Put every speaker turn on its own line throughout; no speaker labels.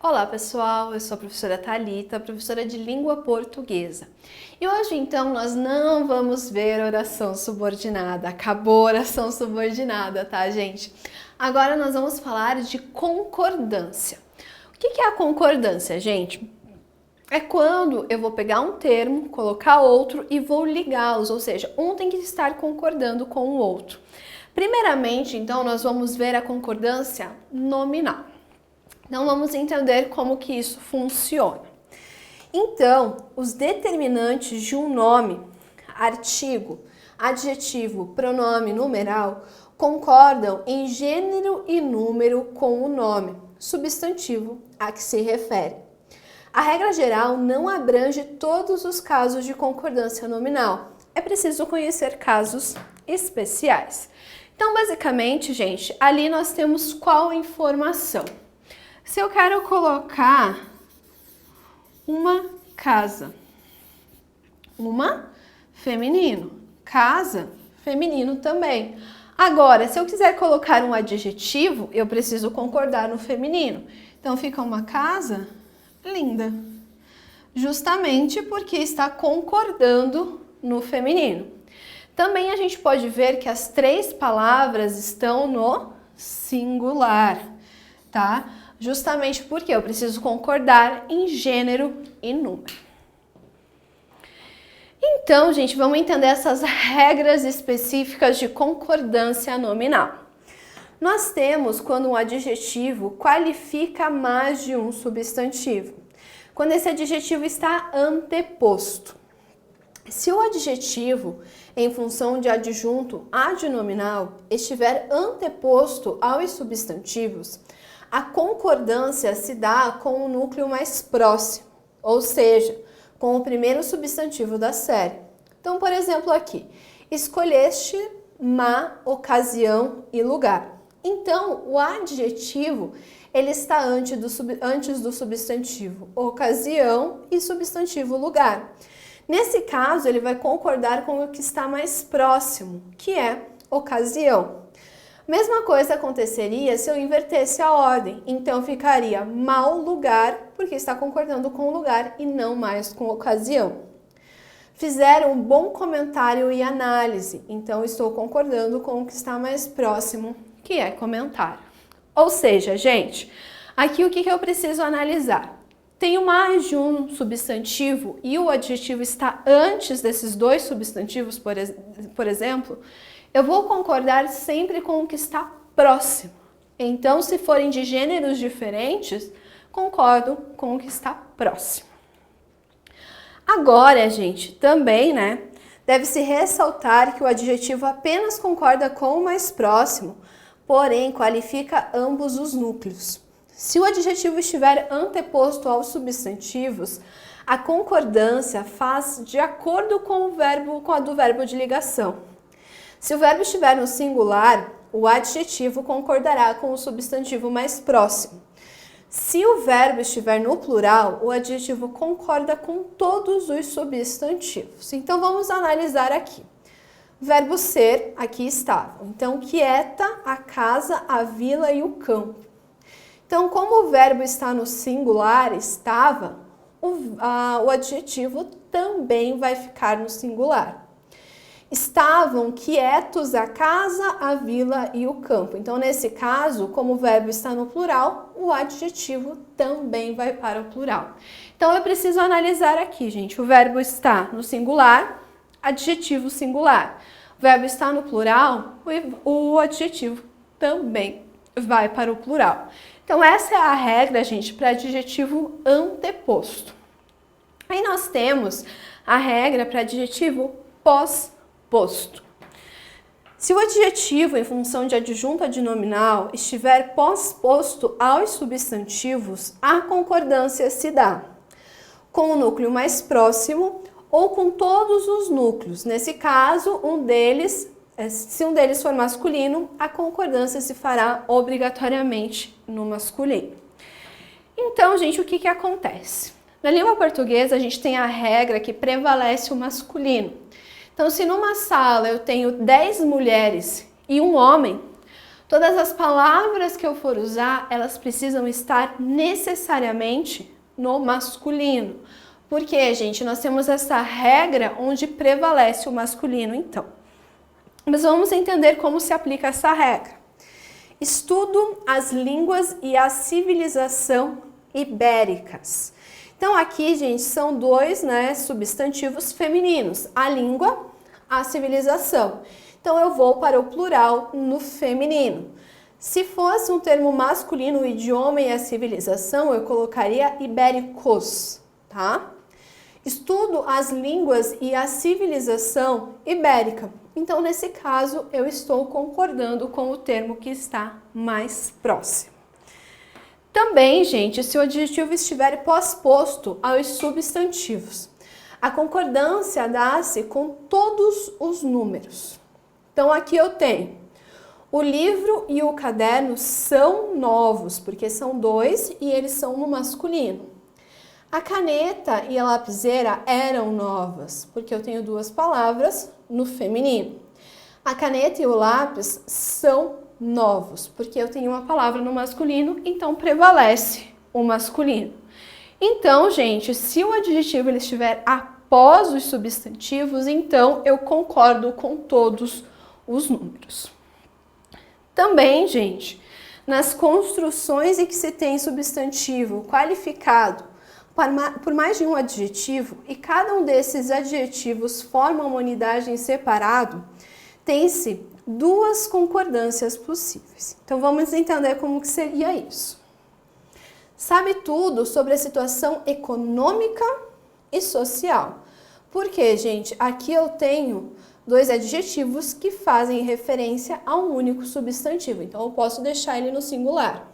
Olá pessoal, eu sou a professora Thalita, professora de língua portuguesa. E hoje então nós não vamos ver oração subordinada, acabou a oração subordinada, tá gente? Agora nós vamos falar de concordância. O que é a concordância, gente? É quando eu vou pegar um termo, colocar outro e vou ligá-los, ou seja, um tem que estar concordando com o outro. Primeiramente, então, nós vamos ver a concordância nominal. Então, vamos entender como que isso funciona. Então, os determinantes de um nome, artigo, adjetivo, pronome, numeral, concordam em gênero e número com o nome, substantivo a que se refere. A regra geral não abrange todos os casos de concordância nominal. É preciso conhecer casos especiais. Então, basicamente, gente, ali nós temos qual informação? Se eu quero colocar uma casa, uma feminino, casa, feminino também. Agora, se eu quiser colocar um adjetivo, eu preciso concordar no feminino. Então, fica uma casa linda, justamente porque está concordando no feminino. Também a gente pode ver que as três palavras estão no singular, tá? Justamente porque eu preciso concordar em gênero e número. Então, gente, vamos entender essas regras específicas de concordância nominal. Nós temos quando um adjetivo qualifica mais de um substantivo. Quando esse adjetivo está anteposto. Se o adjetivo, em função de adjunto adnominal, estiver anteposto aos substantivos, a concordância se dá com o núcleo mais próximo, ou seja, com o primeiro substantivo da série. Então, por exemplo, aqui, escolheste uma ocasião e lugar. Então, o adjetivo, ele está antes do substantivo ocasião e substantivo lugar. Nesse caso, ele vai concordar com o que está mais próximo, que é ocasião. Mesma coisa aconteceria se eu invertesse a ordem, então ficaria mau lugar, porque está concordando com o lugar e não mais com ocasião. Fizeram um bom comentário e análise, então estou concordando com o que está mais próximo, que é comentário. Ou seja, gente, aqui o que eu preciso analisar? Tenho mais de um substantivo e o adjetivo está antes desses dois substantivos, por exemplo, eu vou concordar sempre com o que está próximo. Então, se forem de gêneros diferentes, concordo com o que está próximo. Agora, gente, também, deve-se ressaltar que o adjetivo apenas concorda com o mais próximo, porém qualifica ambos os núcleos. Se o adjetivo estiver anteposto aos substantivos, a concordância faz de acordo com a do verbo de ligação. Se o verbo estiver no singular, o adjetivo concordará com o substantivo mais próximo. Se o verbo estiver no plural, o adjetivo concorda com todos os substantivos. Então, vamos analisar aqui. Verbo ser, aqui estava. Então, quieta, a casa, a vila e o campo. Então, como o verbo está no singular, estava, o adjetivo também vai ficar no singular. Estavam quietos a casa, a vila e o campo. Então, nesse caso, como o verbo está no plural, o adjetivo também vai para o plural. Então, eu preciso analisar aqui, gente. O verbo está no singular, adjetivo singular. O verbo está no plural, o adjetivo também vai para o plural. Então, essa é a regra, gente, para adjetivo anteposto. Aí nós temos a regra para adjetivo pós-posto. Se o adjetivo, em função de adjunto adnominal, estiver pós-posto aos substantivos, a concordância se dá com o núcleo mais próximo ou com todos os núcleos. Nesse caso, se um deles for masculino, a concordância se fará obrigatoriamente no masculino. Então, gente, o que acontece? Na língua portuguesa, a gente tem a regra que prevalece o masculino. Então, se numa sala eu tenho 10 mulheres e um homem, Todas as palavras que eu for usar, elas precisam estar necessariamente no masculino. Porque, gente, nós temos essa regra onde prevalece o masculino, então. Mas vamos entender como se aplica essa regra. Estudo as línguas e a civilização ibéricas. Então, aqui, gente, são dois, substantivos femininos. A língua, a civilização. Então, eu vou para o plural no feminino. Se fosse um termo masculino, o idioma e a civilização, eu colocaria ibéricos, tá? Estudo as línguas e a civilização ibérica. Então, nesse caso, eu estou concordando com o termo que está mais próximo. Também, gente, se o adjetivo estiver pós-posto aos substantivos, a concordância dá-se com todos os números. Então, aqui eu tenho o livro e o caderno são novos, porque são dois e eles são no masculino. A caneta e a lapiseira eram novas, porque eu tenho duas palavras no feminino. A caneta e o lápis são novos, porque eu tenho uma palavra no masculino, então prevalece o masculino. Então, gente, se o adjetivo ele estiver após os substantivos, então eu concordo com todos os números. Também, gente, nas construções em que se tem substantivo qualificado por mais de um adjetivo e cada um desses adjetivos forma uma unidade em separado, tem-se duas concordâncias possíveis. Então vamos entender como que seria isso. Sabe tudo sobre a situação econômica e social. Por quê, gente? Aqui eu tenho dois adjetivos que fazem referência a um único substantivo. Então eu posso deixar ele no singular.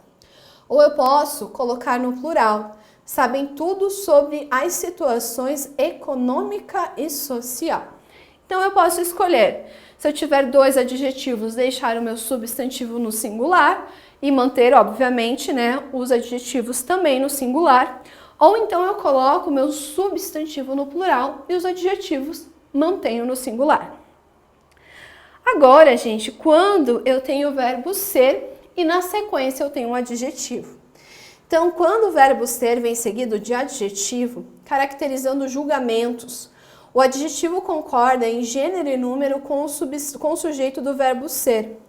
Ou eu posso colocar no plural. Sabem tudo sobre as situações econômica e social. Então eu posso escolher, se eu tiver dois adjetivos, deixar o meu substantivo no singular e manter, obviamente, os adjetivos também no singular. Ou então eu coloco o meu substantivo no plural e os adjetivos mantenho no singular. Agora, gente, quando eu tenho o verbo ser e na sequência eu tenho um adjetivo. Então, quando o verbo ser vem seguido de adjetivo, caracterizando julgamentos, o adjetivo concorda em gênero e número com o sujeito do verbo ser.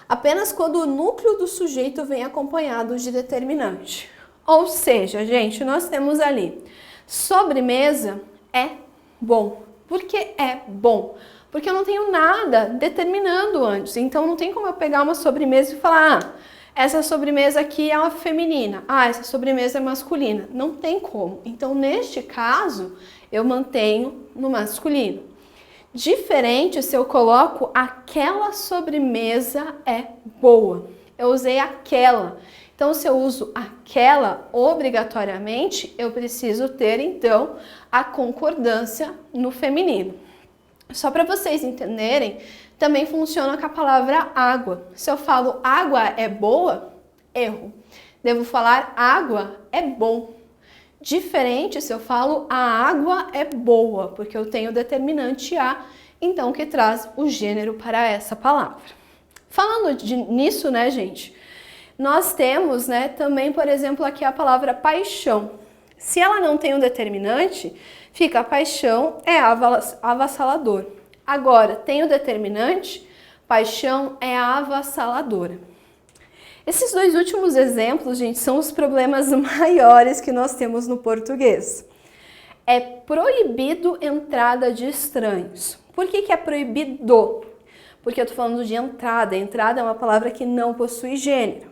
Apenas quando o núcleo do sujeito vem acompanhado de determinante. Ou seja, gente, nós temos ali, sobremesa é bom. Por que é bom? Porque eu não tenho nada determinando antes. Então, não tem como eu pegar uma sobremesa e falar, essa sobremesa aqui é uma feminina, essa sobremesa é masculina. Não tem como. Então, neste caso, eu mantenho no masculino. Diferente se eu coloco aquela sobremesa é boa. Eu usei aquela. Então, se eu uso aquela obrigatoriamente, eu preciso ter, então, a concordância no feminino. Só para vocês entenderem, também funciona com a palavra água. Se eu falo água é boa, erro. Devo falar água é bom. Diferente se eu falo a água é boa, porque eu tenho o determinante a, então que traz o gênero para essa palavra. Falando nisso, gente, nós temos, também, por exemplo, aqui a palavra paixão. Se ela não tem um determinante, fica paixão é avassalador. Agora, tem o determinante, paixão é avassaladora. Esses dois últimos exemplos, gente, são os problemas maiores que nós temos no português. É proibido entrada de estranhos. Por que é proibido? Porque eu estou falando de entrada. Entrada é uma palavra que não possui gênero.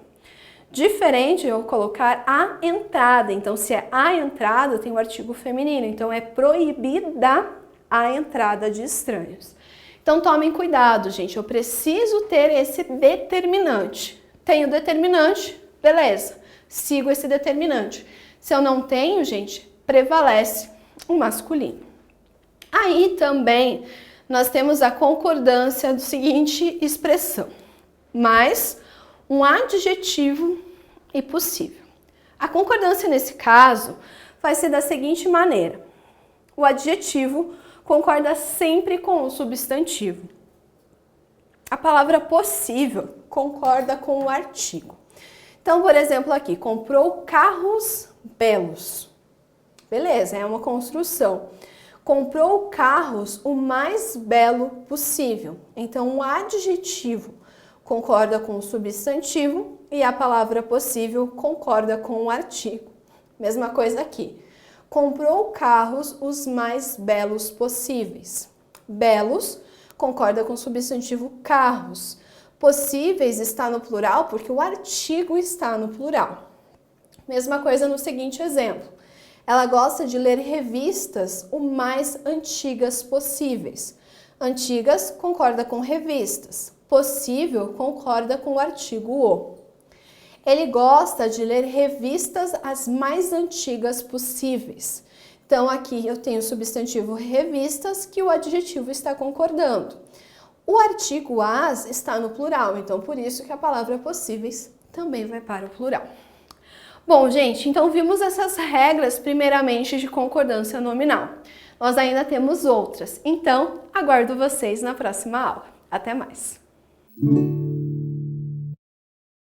Diferente eu colocar a entrada. Então, se é a entrada, tem o artigo feminino. Então, é proibida a entrada de estranhos. Então, tomem cuidado, gente. Eu preciso ter esse determinante. Tenho determinante, beleza. Sigo esse determinante. Se eu não tenho, gente, prevalece o masculino. Aí também nós temos a concordância do seguinte expressão. Mais um adjetivo e possível. A concordância nesse caso vai ser da seguinte maneira. O adjetivo concorda sempre com o substantivo. A palavra possível concorda com o artigo. Então, por exemplo, aqui, comprou carros belos. Beleza, é uma construção. Comprou carros o mais belo possível. Então, o adjetivo concorda com o substantivo e a palavra possível concorda com o artigo. Mesma coisa aqui. Comprou carros os mais belos possíveis. Belos concorda com o substantivo carros. Possíveis está no plural porque o artigo está no plural. Mesma coisa no seguinte exemplo. Ela gosta de ler revistas o mais antigas possíveis. Antigas concorda com revistas. Possível concorda com o artigo o. Ele gosta de ler revistas as mais antigas possíveis. Então, aqui eu tenho o substantivo revistas que o adjetivo está concordando. O artigo as está no plural, então por isso que a palavra possíveis também vai para o plural. Bom, gente, então vimos essas regras primeiramente de concordância nominal. Nós ainda temos outras, então aguardo vocês na próxima aula. Até mais!